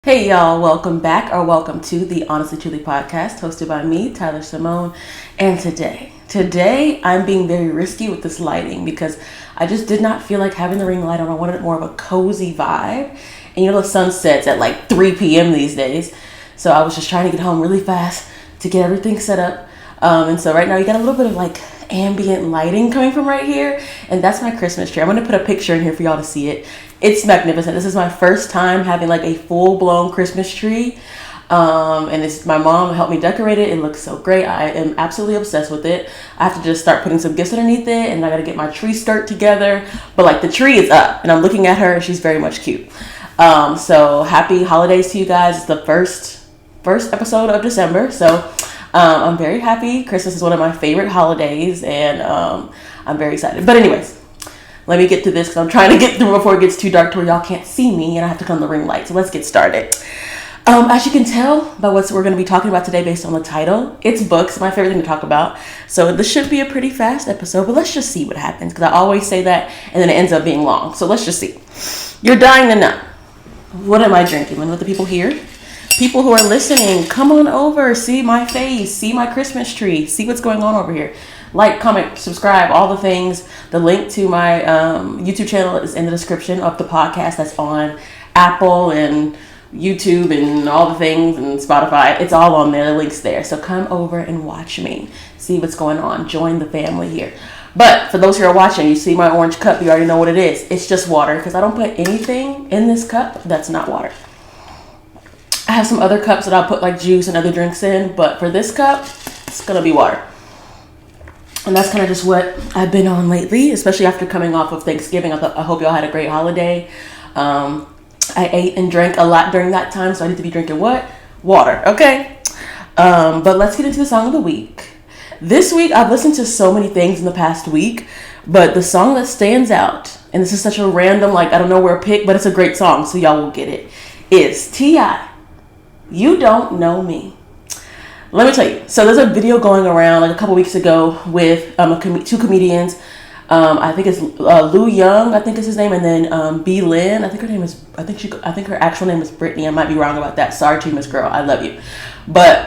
Hey y'all, welcome back or welcome to the Honestly Truly podcast hosted by me, Tylar Cimone. And today I'm being very risky with this lighting because I just did not feel like having the ring light on. I wanted more of a cozy vibe. And the sun sets at like 3 p.m. these days. So I was just trying to get home really fast to get everything set up. And so right now you got a little bit of like ambient lighting coming from right here. And that's my Christmas tree. I'm going to put a picture in here for y'all to see it. It's magnificent. This is my first time having like a full-blown Christmas tree. And it's my mom helped me decorate it. It looks so great. I am absolutely obsessed with it. I have to just start putting some gifts underneath it, and I got to get my tree skirt together. But like the tree is up, and I'm looking at her, and she's very much cute. So happy holidays to you guys. It's the first episode of December. So I'm very happy. Christmas is one of my favorite holidays, and I'm very excited. But anyways, let me get to this because I'm trying to get through before it gets too dark to where y'all can't see me and I have to come to the ring light. So let's get started. As you can tell by what we're going to be talking about today based on the title, it's books, my favorite thing to talk about. So this should be a pretty fast episode, but let's just see what happens because I always say that and then it ends up being long. So let's just see. You're dying to know. What am I drinking? And let the people hear. People who are listening, come on over, see my face, see my Christmas tree, see what's going on over here. Like, comment, subscribe, all the things. The link to my YouTube channel is in the description of the podcast. That's on Apple and YouTube and all the things and Spotify. It's all on there. The link's there. So come over and watch me. See what's going on. Join the family here. But for those who are watching, you see my orange cup. You already know what it is. It's just water because I don't put anything in this cup that's not water. I have some other cups that I'll put like juice and other drinks in. But for this cup, it's going to be water. And that's kind of just what I've been on lately, especially after coming off of Thanksgiving. I hope y'all had a great holiday. I ate and drank a lot during that time, so I need to be drinking what? Water, okay? But let's get into the song of the week. This week, I've listened to so many things in the past week, but the song that stands out, and this is such a random, like, I don't know where pick, but it's a great song, so y'all will get it, is T.I., You Don't Know Me. Let me tell you. So there's a video going around like a couple weeks ago with two comedians. I think it's Lou Young, I think is his name, and then B Lynn. I think her actual name is Brittany. I might be wrong about that. Sorry to you, Miss Girl. I love you. But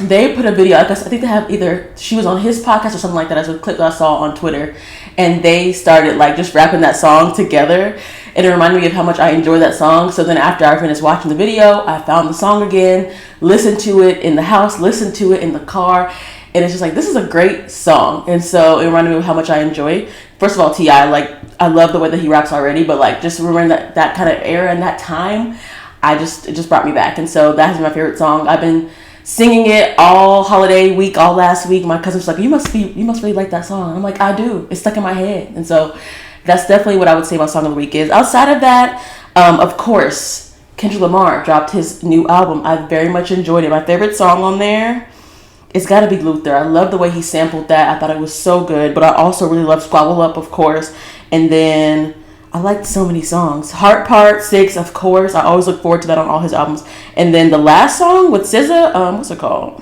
they put a video. I think they have either she was on his podcast or something like that. As a clip that I saw on Twitter, and they started like just rapping that song together. And it reminded me of how much I enjoy that song. So then after I finished watching the video, I found the song again, listened to it in the house, listened to it in the car. And it's just like, this is a great song. And so it reminded me of how much I enjoy. First of all, T.I., like, I love the way that he raps already. But like, just remembering that kind of era and that time, it just brought me back. And so that has been my favorite song. I've been singing it all holiday week, all last week. My cousin's like, you must really like that song. I'm like, I do. It's stuck in my head. And so that's definitely what I would say my song of the week is. Outside of that, of course, Kendrick Lamar dropped his new album. I very much enjoyed it. My favorite song on there, it's got to be Luther. I love the way he sampled that. I thought it was so good. But I also really love Squabble Up, of course. And then I liked so many songs. Heart Part 6, of course. I always look forward to that on all his albums. And then the last song with SZA, what's it called?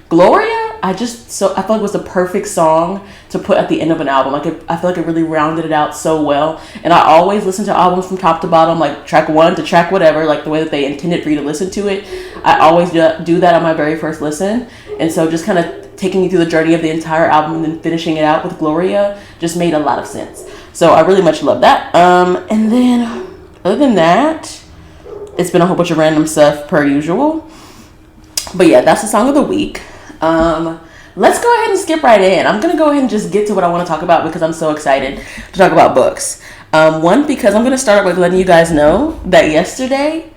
Gloria. I feel like it was the perfect song to put at the end of an album. I feel like it really rounded it out so well. And I always listen to albums from top to bottom, like track one to track whatever, like the way that they intended for you to listen to it. I always do that on my very first listen. And so just kind of taking you through the journey of the entire album and then finishing it out with Gloria just made a lot of sense. So I really much love that. And then other than that, it's been a whole bunch of random stuff per usual. But yeah, that's the song of the week. Let's go ahead and skip right in. I'm going to go ahead and just get to what I want to talk about because I'm so excited to talk about books. One, because I'm going to start with letting you guys know that yesterday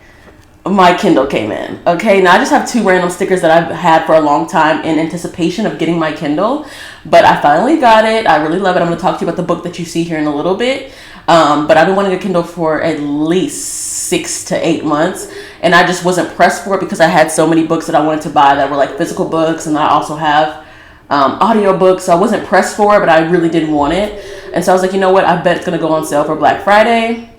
my Kindle came in. Okay, now I just have two random stickers that I've had for a long time in anticipation of getting my Kindle, but I finally got it. I really love it. I'm going to talk to you about the book that you see here in a little bit. But I've been wanting a Kindle for at least 6 to 8 months. And I just wasn't pressed for it because I had so many books that I wanted to buy that were like physical books. And I also have audio books. So I wasn't pressed for it, but I really didn't want it. And so I was like, you know what? I bet it's going to go on sale for Black Friday.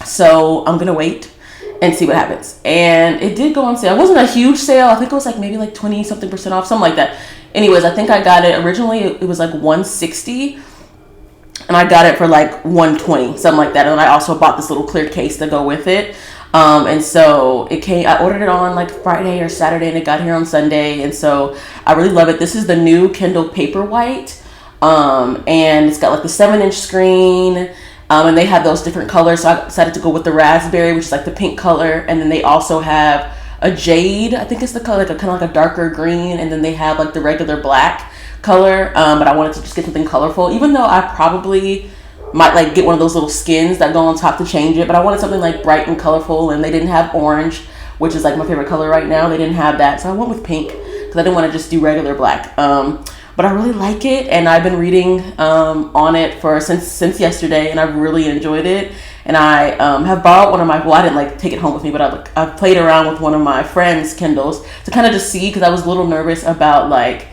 So I'm going to wait and see what happens. And it did go on sale. It wasn't a huge sale. I think it was like maybe like 20 something percent off, something like that. Anyways, I think I got it originally. It was like $160. And I got it for like $120, something like that. And I also bought this little clear case to go with it. And so I ordered it on like Friday or Saturday, and it got here on Sunday. And so I really love it. This is the new Kindle Paperwhite. And it's got like the 7-inch screen. And they have those different colors. So I decided to go with the raspberry, which is like the pink color. And then they also have a jade, I think it's the color, like kind of like a darker green. And then they have like the regular black color. But I wanted to just get something colorful, even though I probably might like get one of those little skins that go on top to change it. But I wanted something like bright and colorful, and they didn't have orange, which is like my favorite color right now. They didn't have that. So I went with pink because I didn't want to just do regular black. But I really like it, and I've been reading on it since yesterday, and I've really enjoyed it. And I have borrowed one of my, well, I didn't like take it home with me, but I played around with one of my friends' Kindles to kind of just see, because I was a little nervous about like,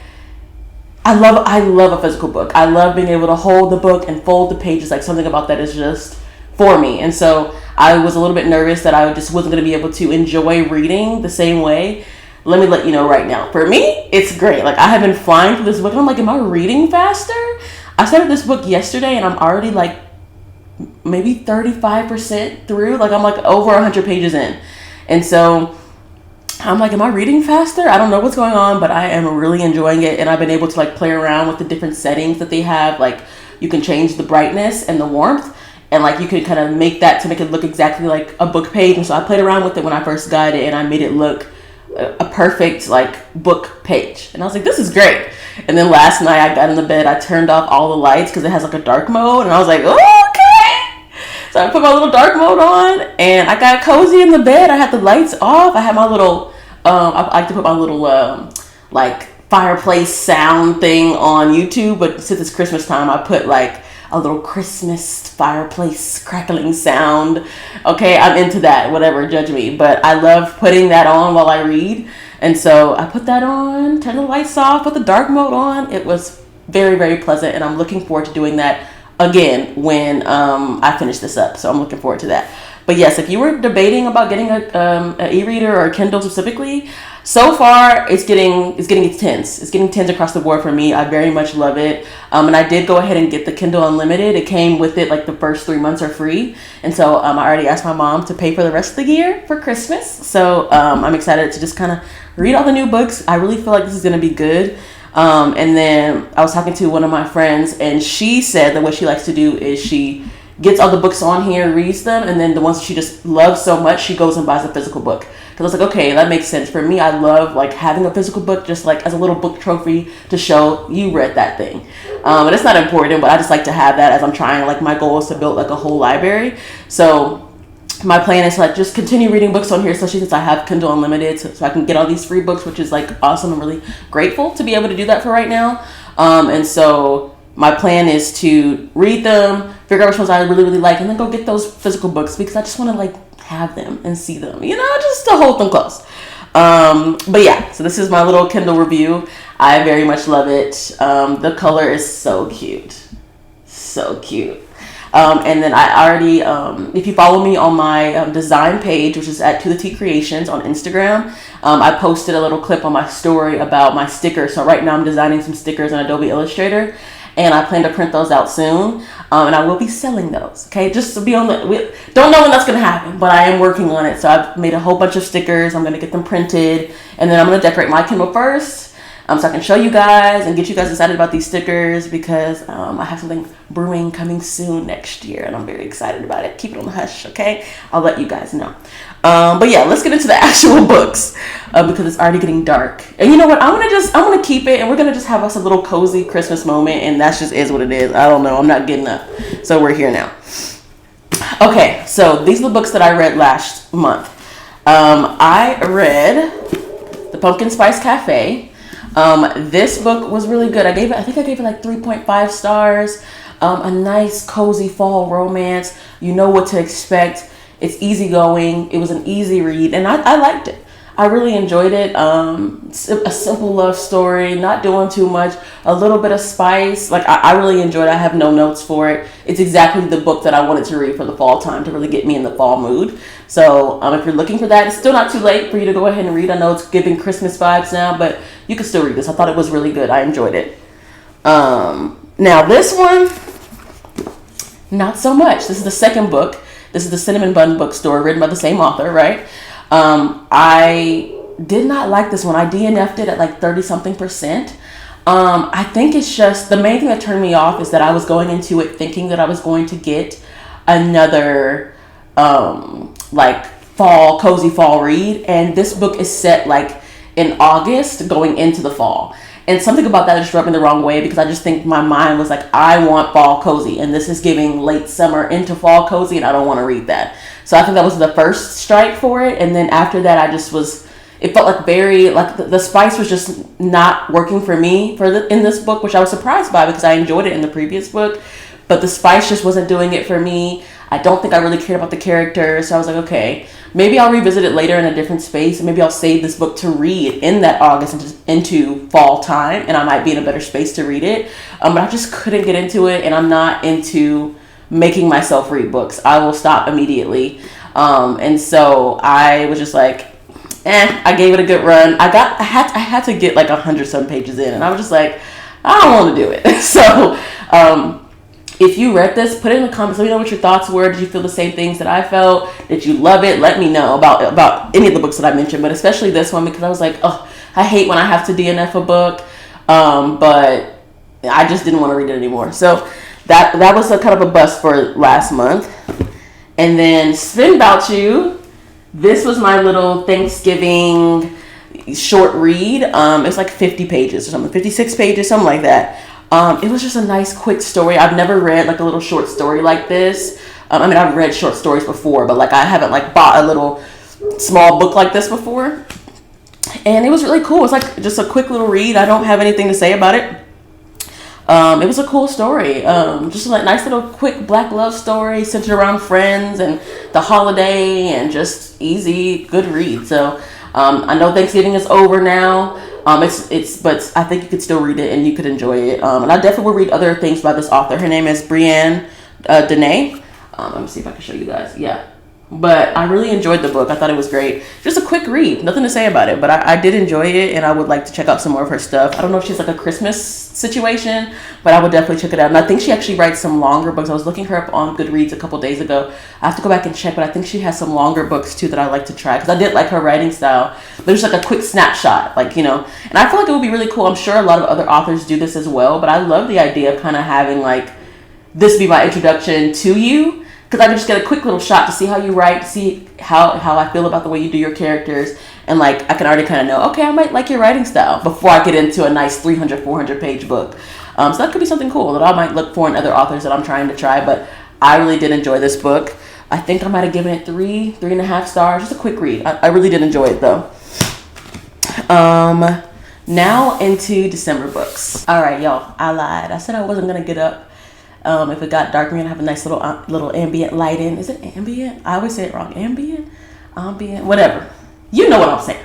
I love a physical book. I love being able to hold the book and fold the pages. Like, something about that is just for me. And so I was a little bit nervous that I just wasn't going to be able to enjoy reading the same way. Let me let you know right now. For me, it's great. Like, I have been flying through this book, and I'm like, am I reading faster? I started this book yesterday, and I'm already like maybe 35% through. Like, I'm like over 100 pages in. And so I'm like, am I reading faster? I don't know what's going on, but I am really enjoying it. And I've been able to like play around with the different settings that they have. Like, you can change the brightness and the warmth, and like you can kind of make that to make it look exactly like a book page. And so I played around with it when I first got it, and I made it look a perfect like book page. And I was like, this is great. And then last night I got in the bed, I turned off all the lights because it has like a dark mode, and I was like, oh, okay. So I put my little dark mode on, and I got cozy in the bed. I had the lights off. I had my little I like to put my little like fireplace sound thing on YouTube, but since it's Christmas time, I put like a little Christmas fireplace crackling sound. Okay, I'm into that, whatever, judge me. But I love putting that on while I read. And so I put that on, turn the lights off, put the dark mode on. It was very, very pleasant, and I'm looking forward to doing that again when I finish this up. So I'm looking forward to that. But yes, if you were debating about getting an e-reader or a Kindle specifically, so far it's getting its 10s. It's getting 10s across the board for me. I very much love it. And I did go ahead and get the Kindle Unlimited. It came with it, like the first 3 months are free. And so I already asked my mom to pay for the rest of the year for Christmas. So I'm excited to just kind of read all the new books. I really feel like this is going to be good. And then I was talking to one of my friends, and she said that what she likes to do is she gets all the books on here, reads them, and then the ones she just loves so much, she goes and buys a physical book. Because I was like, okay, that makes sense. For me, I love like having a physical book just like as a little book trophy to show you read that thing. And it's not important, but I just like to have that as I'm trying. Like, my goal is to build like a whole library. So my plan is to like just continue reading books on here, especially since I have Kindle Unlimited, so I can get all these free books, which is like awesome. I'm really grateful to be able to do that for right now. And so my plan is to read them, figure out which ones I really, really like, and then go get those physical books because I just want to like have them and see them, just to hold them close. But yeah, so this is my little Kindle review. I very much love it. The color is so cute. So cute. And then I already, if you follow me on my design page, which is at To The T Creations on Instagram, I posted a little clip on my story about my stickers. So right now I'm designing some stickers in Adobe Illustrator, and I plan to print those out soon. And I will be selling those. Okay, just to be on the, don't know when that's gonna happen, but I am working on it. So I've made a whole bunch of stickers. I'm gonna get them printed, and then I'm gonna decorate my Kindle first. So I can show you guys and get you guys excited about these stickers because I have something brewing coming soon next year, and I'm very excited about it. Keep it on the hush, okay? I'll let you guys know. But yeah, let's get into the actual books because it's already getting dark. And you know what? I'm gonna keep it, and we're gonna just have us a little cozy Christmas moment, and that just is what it is. I don't know. I'm not getting up, so we're here now. Okay, so these are the books that I read last month. I read The Pumpkin Spice Cafe. This book was really good. I think I gave it like 3.5 stars. A nice cozy fall romance. You know what to expect. It's easygoing. It was an easy read, and I liked it. I really enjoyed it. A simple love story, not doing too much, a little bit of spice. Like, I really enjoyed it. I have no notes for it. It's exactly the book that I wanted to read for the fall time to really get me in the fall mood. So if you're looking for that, it's still not too late for you to go ahead and read. I know it's giving Christmas vibes now, but you can still read this. I thought it was really good. I enjoyed it. Now this one, not so much. This is the second book. This is the Cinnamon Bun Bookstore, written by the same author, right? I did not like this one. I DNF'd it at like 30-something%. I think it's just, the main thing that turned me off is that I was going into it thinking that I was going to get another like cozy fall read, and this book is set like in August going into the fall. And something about that just rubbed me the wrong way, because I just think my mind was like, I want fall cozy, and this is giving late summer into fall cozy, and I don't want to read that. So I think that was the first strike for it. And then after that, I just was, it felt like very, like the spice was just not working for me in this book, which I was surprised by because I enjoyed it in the previous book. But the spice just wasn't doing it for me. I don't think I really cared about the characters. So I was like, okay, maybe I'll revisit it later in a different space. And maybe I'll save this book to read in that August into fall time. And I might be in a better space to read it. But I just couldn't get into it. And I'm not into making myself read books. I will stop immediately. And so I was just like, I gave it a good run. I had to get like 100-some pages in. And I was just like, I don't want to do it. So, if you read this, put it in the comments. Let me know what your thoughts were. Did you feel the same things that I felt? Did you love it? Let me know about any of the books that I mentioned, but especially this one, because I was like, oh, I hate when I have to DNF a book, but I just didn't want to read it anymore. So that was a kind of a bust for last month. And then Spin About You. This was my little Thanksgiving short read. It's like 50 pages or something, 56 pages, something like that. It was just a nice, quick story. I've never read like a little short story like this. I mean, I've read short stories before, but like I haven't like bought a little small book like this before. And it was really cool. It's like just a quick little read. I don't have anything to say about it. It was a cool story. Just a nice little quick Black love story centered around friends and the holiday, and just easy, good read. So I know Thanksgiving is over now. But I think you could still read it and you could enjoy it. And I definitely will read other things by this author. Her name is Brienne Dene. Let me see if I can show you guys. Yeah. But I really enjoyed the book. I thought it was great. Just a quick read. Nothing to say about it. But I did enjoy it, and I would like to check out some more of her stuff. I don't know if she's like a Christmas situation, but I would definitely check it out. And I think she actually writes some longer books. I was looking her up on Goodreads a couple days ago. I have to go back and check, but I think she has some longer books too that I like to try, because I did like her writing style. But it's like a quick snapshot, like, you know. And I feel like it would be really cool. I'm sure a lot of other authors do this as well, but I love the idea of kind of having like this be my introduction to you. Because I can just get a quick little shot to see how you write, see how I feel about the way you do your characters. And like, I can already kind of know, okay, I might like your writing style before I get into a nice 300, 400 page book. So that could be something cool that I might look for in other authors that I'm trying to try. But I really did enjoy this book. I think I might have given it 3.5 stars. Just a quick read. I really did enjoy it though. Now into December books. All right, y'all, I lied. I said I wasn't going to get up. If it got dark, we're gonna have a nice little ambient light in. Is it ambient? I always say it wrong. Ambient, whatever. You know what I'm saying.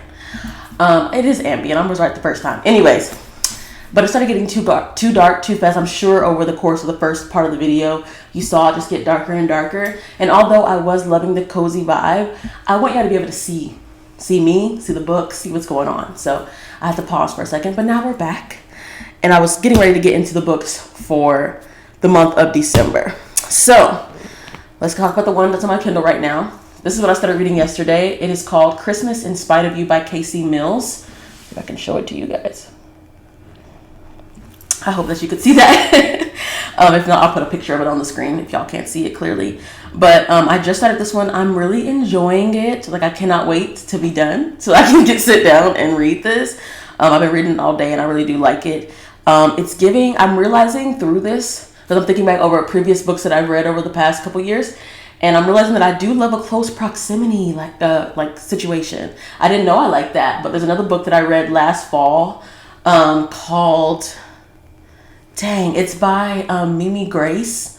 It is ambient. I was right the first time. Anyways, but it started getting too dark too fast. I'm sure over the course of the first part of the video, you saw it just get darker and darker. And although I was loving the cozy vibe, I want y'all to be able to see me, see the book, see what's going on. So I had to pause for a second, but now we're back. And I was getting ready to get into the books for the month of December. So let's talk about the one that's on my Kindle right now. This is what I started reading yesterday. It is called Christmas in Spite of You by Casey Mills. If I can show it to you guys. I hope that you could see that. If not, I'll put a picture of it on the screen if y'all can't see it clearly. But I just started this one. I'm really enjoying it. Like, I cannot wait to be done so I can sit down and read this. I've been reading it all day and I really do like it. It's giving, I'm realizing through this, that I'm thinking back over previous books that I've read over the past couple years, and I'm realizing that I do love a close proximity like situation. I didn't know I liked that, but there's another book that I read last fall called, it's by Mimi Grace.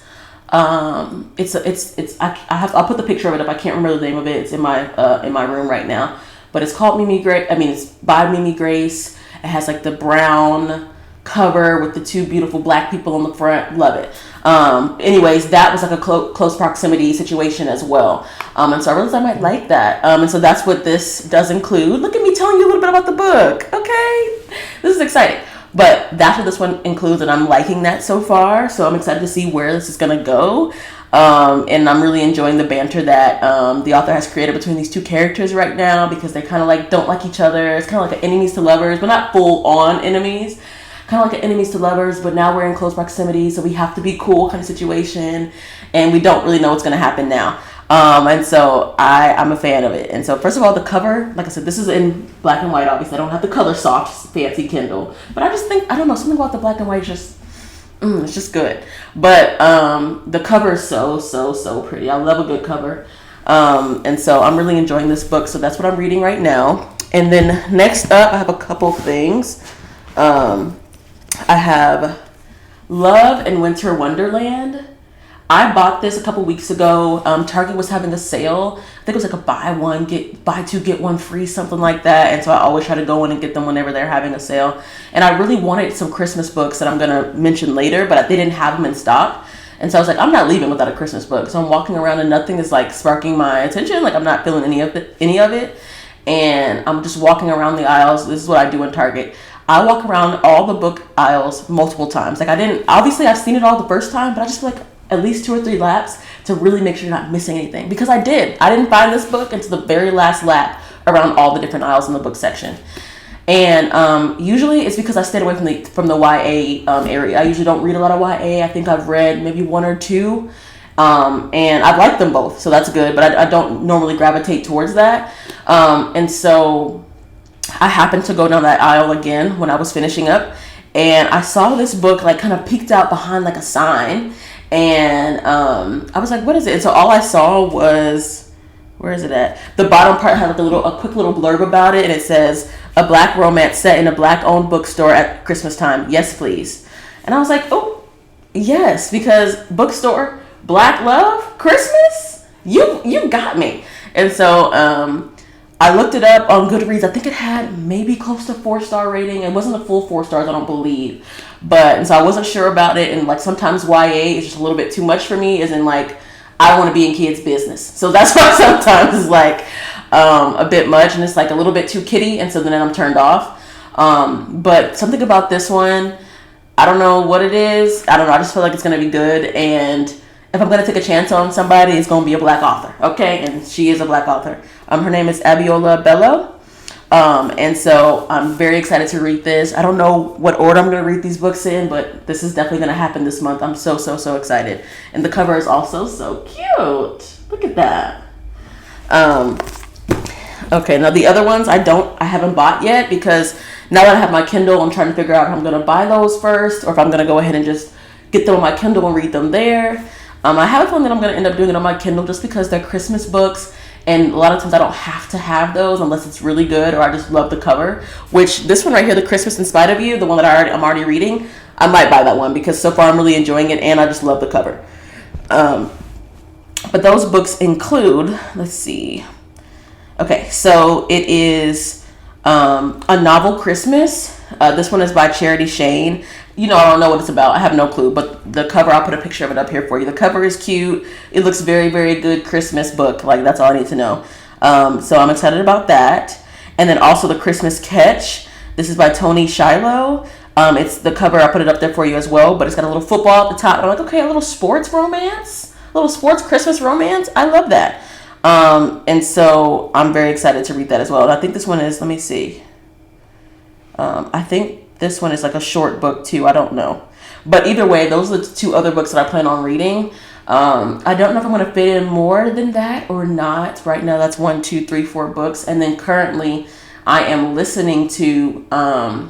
I'll put the picture of it up. I can't remember the name of it. It's in my room right now, but it's called Mimi Grace. It's by Mimi Grace. It has like the brown cover with the two beautiful black people on the front. Love it. Anyways, that was like a close proximity situation as well. And so I realized I might like that. And so that's what this does include. Look at me telling you a little bit about the book. Okay. This is exciting. But that's what this one includes, and I'm liking that so far. So I'm excited to see where this is going to go. And I'm really enjoying the banter that the author has created between these two characters right now, because they kind of like don't like each other. It's kind of like an enemies to lovers, but not full on enemies. Kind of like an enemies to lovers, but now we're in close proximity, so we have to be cool kind of situation, and we don't really know what's going to happen now. And so I'm a fan of it. And so first of all, the cover, like I said, this is in black and white. Obviously, I don't have the color soft fancy Kindle, but I just think, I don't know, something about the black and white is just, it's just good. But the cover is so pretty. I love a good cover. And so I'm really enjoying this book. So that's what I'm reading right now. And then next up, I have a couple things. I have Love in Winter Wonderland. I bought this a couple weeks ago. Target was having a sale. I think it was like a buy two get one free, something like that. And so I always try to go in and get them whenever they're having a sale. And I really wanted some Christmas books that I'm gonna mention later, but they didn't have them in stock. And so I was like, I'm not leaving without a Christmas book. So I'm walking around and nothing is like sparking my attention. Like I'm not feeling any of it. And I'm just walking around the aisles. This is what I do in Target. I walk around all the book aisles multiple times. Like obviously I've seen it all the first time, but I just feel like at least 2 or 3 laps to really make sure you're not missing anything. Because I didn't find this book until the very last lap around all the different aisles in the book section. And usually it's because I stayed away from the YA area. I usually don't read a lot of YA. I think I've read maybe 1 or 2. And I've liked them both, so that's good. But I don't normally gravitate towards that. And so I happened to go down that aisle again when I was finishing up. And I saw this book like kind of peeked out behind like a sign. And I was like, what is it? And so all I saw was, where is it at? The bottom part had like a quick little blurb about it. And it says, a black romance set in a black-owned bookstore at Christmas time. Yes, please. And I was like, oh, yes, because bookstore, black love, Christmas? You got me. And so I looked it up on Goodreads. I think it had maybe close to 4-star rating. It wasn't a full 4 stars, I don't believe. And so I wasn't sure about it. And like sometimes YA is just a little bit too much for me, as in like, I don't want to be in kids' business. So that's why sometimes it's like a bit much, and it's like a little bit too kiddie. And so then I'm turned off. But something about this one, I don't know what it is. I don't know. I just feel like it's going to be good. And if I'm going to take a chance on somebody, it's going to be a black author. Okay. And she is a black author. Her name is Abiola Bello. And so I'm very excited to read this. I don't know what order I'm going to read these books in, but this is definitely going to happen this month. I'm so excited. And the cover is also so cute. Look at that. Okay, now the other ones I haven't bought yet, because now that I have my Kindle, I'm trying to figure out if I'm going to buy those first, or if I'm going to go ahead and just get them on my Kindle and read them there. I have a feeling that I'm going to end up doing it on my Kindle just because they're Christmas books. And a lot of times I don't have to have those unless it's really good or I just love the cover. Which this one right here, The Christmas in Spite of You, the one that I'm already reading, I might buy that one because so far I'm really enjoying it and I just love the cover. But those books include, let's see. Okay, so it is A Novel Christmas. This one is by Charity Shane. I don't know what it's about. I have no clue. But the cover, I'll put a picture of it up here for you. The cover is cute. It looks very, very good Christmas book. Like, that's all I need to know. So I'm excited about that. And then also The Christmas Catch. This is by Tony Shiloh. It's the cover. I'll put it up there for you as well. But it's got a little football at the top. And I'm like, okay, a little sports romance? A little sports Christmas romance? I love that. And so I'm very excited to read that as well. And I think this one is, let me see. I think this one is like a short book too. I don't know. But either way, those are the 2 other books that I plan on reading. I don't know if I'm going to fit in more than that or not. Right now, that's 1, 2, 3, 4 books. And then currently, I am listening to,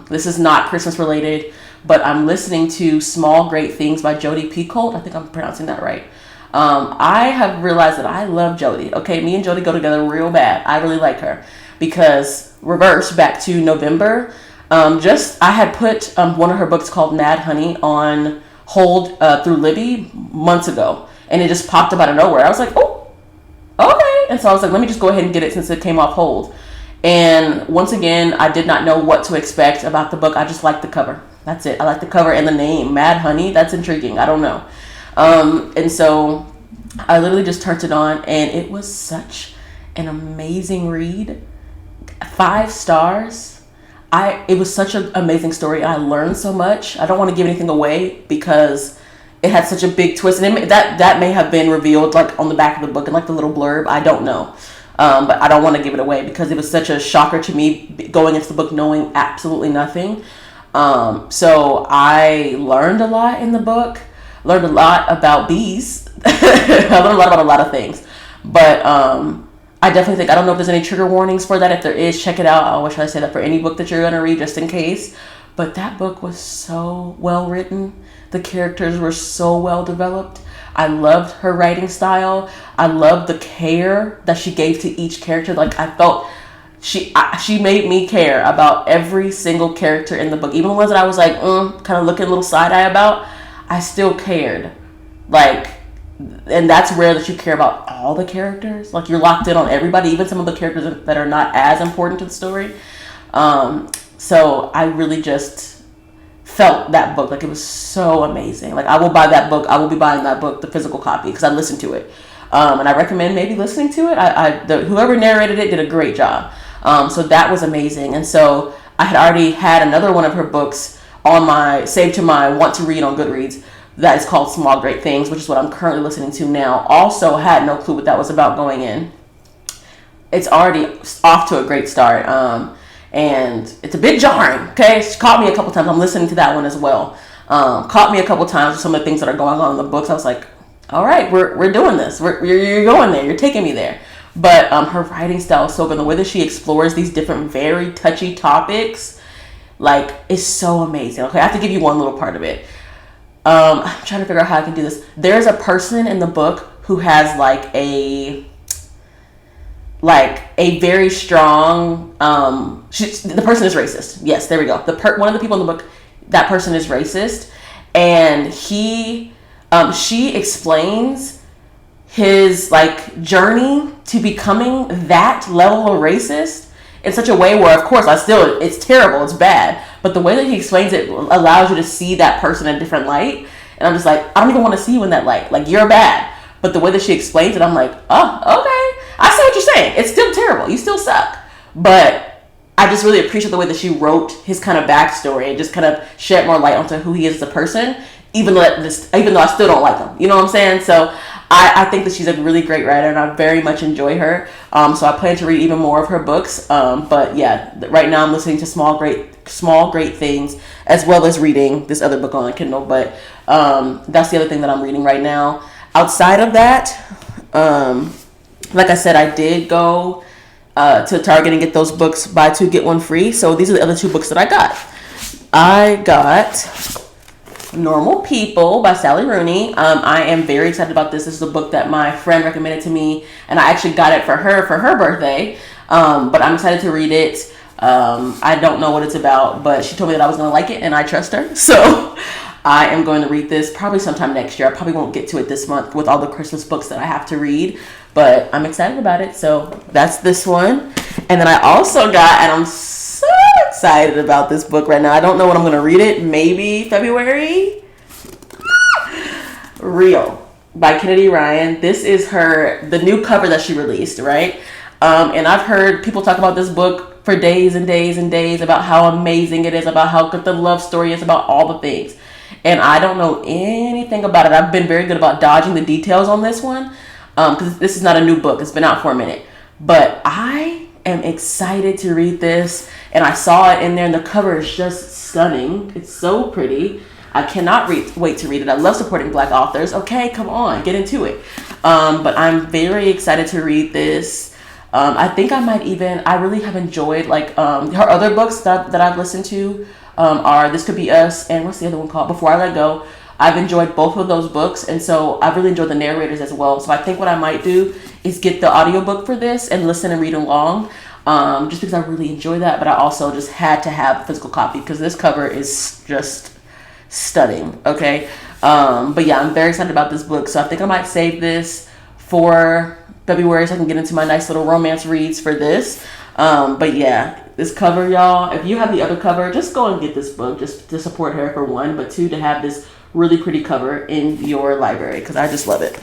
this is not Christmas related, but I'm listening to Small Great Things by Jodi Picoult. I think I'm pronouncing that right. I have realized that I love Jodi. Okay, me and Jodi go together real bad. I really like her because back to November, I had put one of her books called Mad Honey on hold through Libby months ago, and it just popped up out of nowhere. I was like, oh, okay. And so I was like, let me just go ahead and get it since it came off hold. And once again, I did not know what to expect about the book. I just liked the cover. That's it. I like the cover and the name, Mad Honey. That's intriguing. I don't know. And so I literally just turned it on, and it was such an amazing read. 5 stars. It was such an amazing story. I learned so much. I don't want to give anything away because it had such a big twist, and that may have been revealed like on the back of the book and like the little blurb. I don't know, but I don't want to give it away because it was such a shocker to me going into the book knowing absolutely nothing. So I learned a lot in the book. Learned a lot about bees. I learned a lot about a lot of things, but I definitely think, I don't know if there's any trigger warnings for that. If there is, check it out. I always try to say that for any book that you're going to read, just in case. But that book was so well written. The characters were so well developed. I loved her writing style. I loved the care that she gave to each character. Like, I felt she made me care about every single character in the book. Even the ones that I was like, kind of looking a little side-eye about, I still cared. Like, and that's rare that you care about all the characters. Like, you're locked in on everybody, even some of the characters that are not as important to the story. So I really just felt that book. Like, it was so amazing. Like, I will buy that book. I will be buying that book, the physical copy, because I listened to it. And I recommend maybe listening to it. Whoever narrated it did a great job. So that was amazing. And so I had already had another one of her books saved to my want to read on Goodreads. That is called Small Great Things, which is what I'm currently listening to now. Also had no clue what that was about going in. It's already off to a great start. And it's a bit jarring, okay? She caught me a couple times. I'm listening to that one as well. Caught me a couple times with some of the things that are going on in the books. I was like, all right, we're doing this. You're going there. You're taking me there. But her writing style is so good. The way that she explores these different, very touchy topics, like, is so amazing. Okay, I have to give you one little part of it. I'm trying to figure out how I can do this. There's a person in the book who has like a very strong, the person is racist. Yes, there we go. One of the people in the book, that person is racist, and she explains his like journey to becoming that level of racist in such a way where, of course, it's terrible, it's bad, but the way that he explains it allows you to see that person in a different light. And I'm just like, I don't even want to see you in that light. Like, you're bad. But the way that she explains it, I'm like, oh, okay. I see what you're saying. It's still terrible. You still suck. But I just really appreciate the way that she wrote his kind of backstory and just kind of shed more light onto who he is as a person, even though I still don't like him. You know what I'm saying? So I think that she's a really great writer, and I very much enjoy her. So I plan to read even more of her books. But yeah, right now I'm listening to Small Great Things, as well as reading this other book on Kindle. But that's the other thing that I'm reading right now. Outside of that, like I said, I did go to Target and get those books, buy two, get one free. So these are the other two books that I got. I got Normal People by Sally Rooney. I am very excited about this. This is a book that my friend recommended to me, and I actually got it for her birthday. But I'm excited to read it. I don't know what it's about, but she told me that I was going to like it, and I trust her. So I am going to read this probably sometime next year. I probably won't get to it this month with all the Christmas books that I have to read, but I'm excited about it. So that's this one. And then I also got, and I'm so excited about this book right now. I don't know when I'm going to read it. Maybe February. Real by Kennedy Ryan. This is the new cover that she released, right? And I've heard people talk about this book for days and days and days about how amazing it is, about how good the love story is, about all the things. And I don't know anything about it. I've been very good about dodging the details on this one, because this is not a new book. It's been out for a minute. But I am excited to read this, and I saw it in there, and the cover is just stunning. It's so pretty. I cannot wait to read it. I love supporting Black authors. Okay, come on, get into it. But I'm very excited to read this. I think I really have enjoyed her other books that I've listened to are This Could Be Us, and what's the other one called? Before I Let Go. I've enjoyed both of those books, and so I've really enjoyed the narrators as well. So I think what I might do is get the audiobook for this and listen and read along, just because I really enjoy that. But I also just had to have a physical copy because this cover is just stunning. Okay, but yeah, I'm very excited about this book. So I think I might save this for February so I can get into my nice little romance reads for this. But yeah, this cover, y'all, if you have the other cover, just go and get this book just to support her, for one, but two, to have this really pretty cover in your library, because I just love it.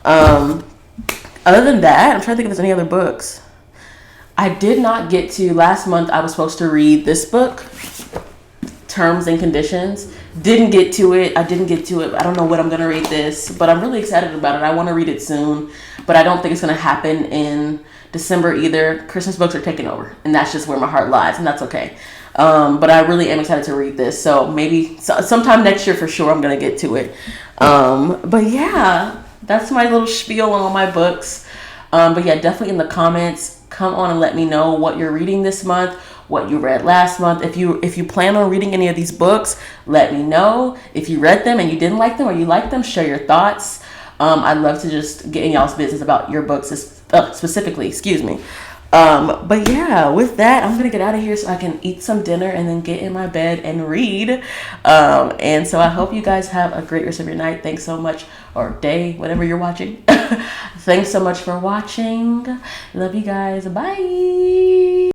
Other than that, I'm trying to think if there's any other books. I did not get to, last month I was supposed to read this book, Terms and Conditions. didn't get to it. I didn't get to it. I don't know when I'm going to read this, but I'm really excited about it. I want to read it soon, but I don't think it's going to happen in December either. Christmas books are taking over, and that's just where my heart lies, and that's okay. But I really am excited to read this, so maybe sometime next year for sure I'm going to get to it. But yeah, that's my little spiel on all my books. But yeah, definitely in the comments, come on and let me know what you're reading this month, what you read last month. If you plan on reading any of these books, let me know. If you read them and you didn't like them or you liked them, share your thoughts. I'd love to just get in y'all's business about your books specifically, excuse me. But yeah, with that, I'm gonna get out of here so I can eat some dinner and then get in my bed and read. And so I hope you guys have a great rest of your night. Thanks so much, or day, whatever you're watching. Thanks so much for watching. Love you guys. Bye.